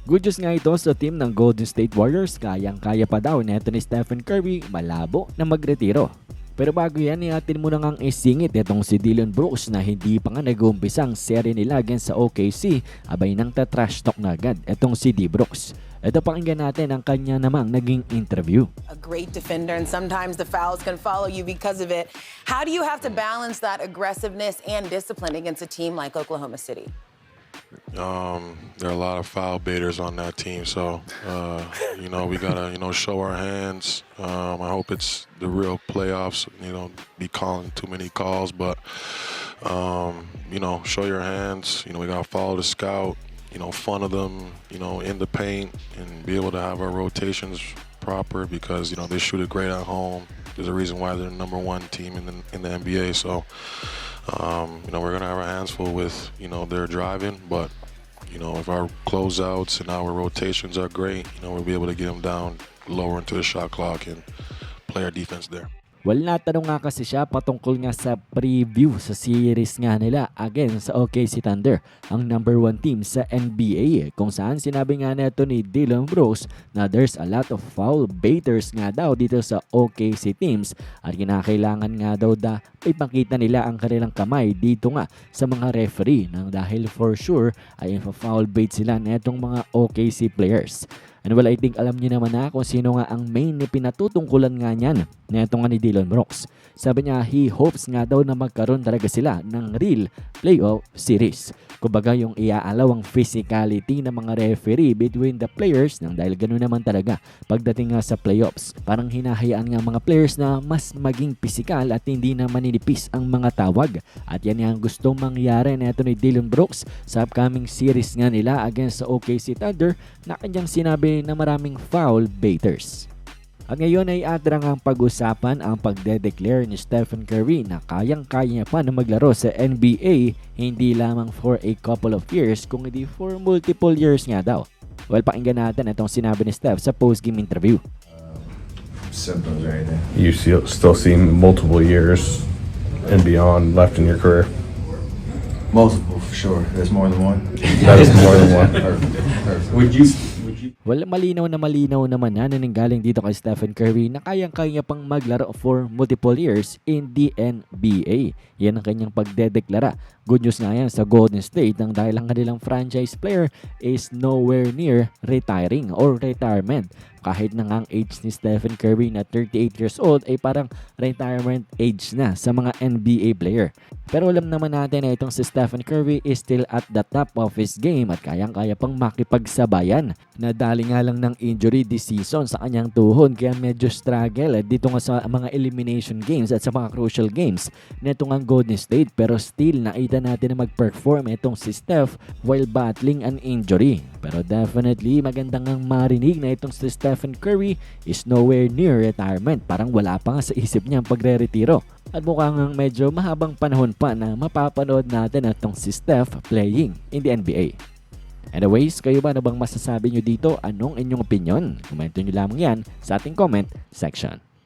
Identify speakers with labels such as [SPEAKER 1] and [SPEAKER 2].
[SPEAKER 1] Good news nga ito sa team ng Golden State Warriors, kayang-kaya pa daw neto ni Stephen Curry malabo na magretiro. Pero bago yan, iatin mo na ngang isingit itong si Dillon Brooks na hindi pa nga nag-uumpisang serye nila against sa OKC, abay nang tatrash talk na agad itong si D. Brooks. Ito pakinggan natin ang kanya namang naging interview.
[SPEAKER 2] A great defender, and sometimes the fouls can follow you because of it. How do you have to balance that aggressiveness and discipline against a team like Oklahoma City?
[SPEAKER 3] There are a lot of foul baiters on that team, so we gotta show our hands. I hope it's the real playoffs. Be calling too many calls, but show your hands. We gotta follow the scout. Funnel them. In the paint and be able to have our rotations proper because they shoot it great at home. There's a reason why they're the #1 team in the NBA. So. We're gonna have our hands full with their driving, but if our closeouts and our rotations are great, we'll be able to get them down lower into the shot clock and play our defense there.
[SPEAKER 1] Well, natanong nga kasi siya patungkol nga sa preview sa series nga nila against sa OKC Thunder, ang #1 team sa NBA, kung saan sinabi nga neto ni Dillon Brooks na there's a lot of foul baiters nga daw dito sa OKC teams at kinakailangan nga daw ipakita nila ang kanilang kamay dito nga sa mga referee nang dahil for sure ay foul bait sila netong mga OKC players. And well, I think alam niyo naman na kung sino nga ang main na pinatutungkulan nga niyan neto nga ni Dillon Brooks. Sabi niya, he hopes nga daw na magkaroon talaga sila ng real playoff series. Kumbaga yung iaalaw ang physicality ng mga referee between the players nang dahil ganoon naman talaga pagdating nga sa playoffs. Parang hinahayaan nga mga players na mas maging physical at hindi na maninipis ang mga tawag. At yan ang gustong mangyari neto ni Dillon Brooks sa upcoming series nga nila against sa OKC Thunder na kanyang sinabi na maraming foul baiters. At ngayon ay atrang ang pag-usapan ang pagde-declare ni Stephen Curry na kayang-kaya niya pa na maglaro sa NBA hindi lamang for a couple of years kung hindi for multiple years nga daw. Well, pakinggan natin itong sinabi ni Steph sa post-game interview.
[SPEAKER 4] Simple as anything.
[SPEAKER 5] You still see multiple years and beyond left in your career?
[SPEAKER 4] Multiple, for sure. There's more than one.
[SPEAKER 5] That is more than one.
[SPEAKER 4] Perfect.
[SPEAKER 6] Would you
[SPEAKER 1] Well, malinaw naman na naninggaling dito kay Stephen Curry na kayang-kaya pang maglaro for multiple years in the NBA. Yan ang kanyang pagdedeklara. Good news nga yan sa Golden State nang dahil ang kanilang franchise player is nowhere near retiring or retirement. Kahit na nga ang age ni Stephen Curry na 38 years old ay parang retirement age na sa mga NBA player. Pero alam naman natin na itong si Stephen Curry is still at the top of his game at kayang-kaya pang makipagsabayan. Nadali nga lang ng injury this season sa kanyang tuhod kaya medyo struggle dito nga sa mga elimination games at sa mga crucial games nito nga Golden State, pero still nakita natin na mag-perform itong si Steph while battling an injury. Pero definitely magandang ang marinig na itong si Stephen Curry is nowhere near retirement. Parang wala pa nga sa isip niya ang pagre-retiro. At mukhang medyo mahabang panahon pa na mapapanood natin itong si Steph playing in the NBA. Anyways, kayo ba na bang masasabi nyo dito? Anong inyong opinion? Komento nyo lamang yan sa ating comment section.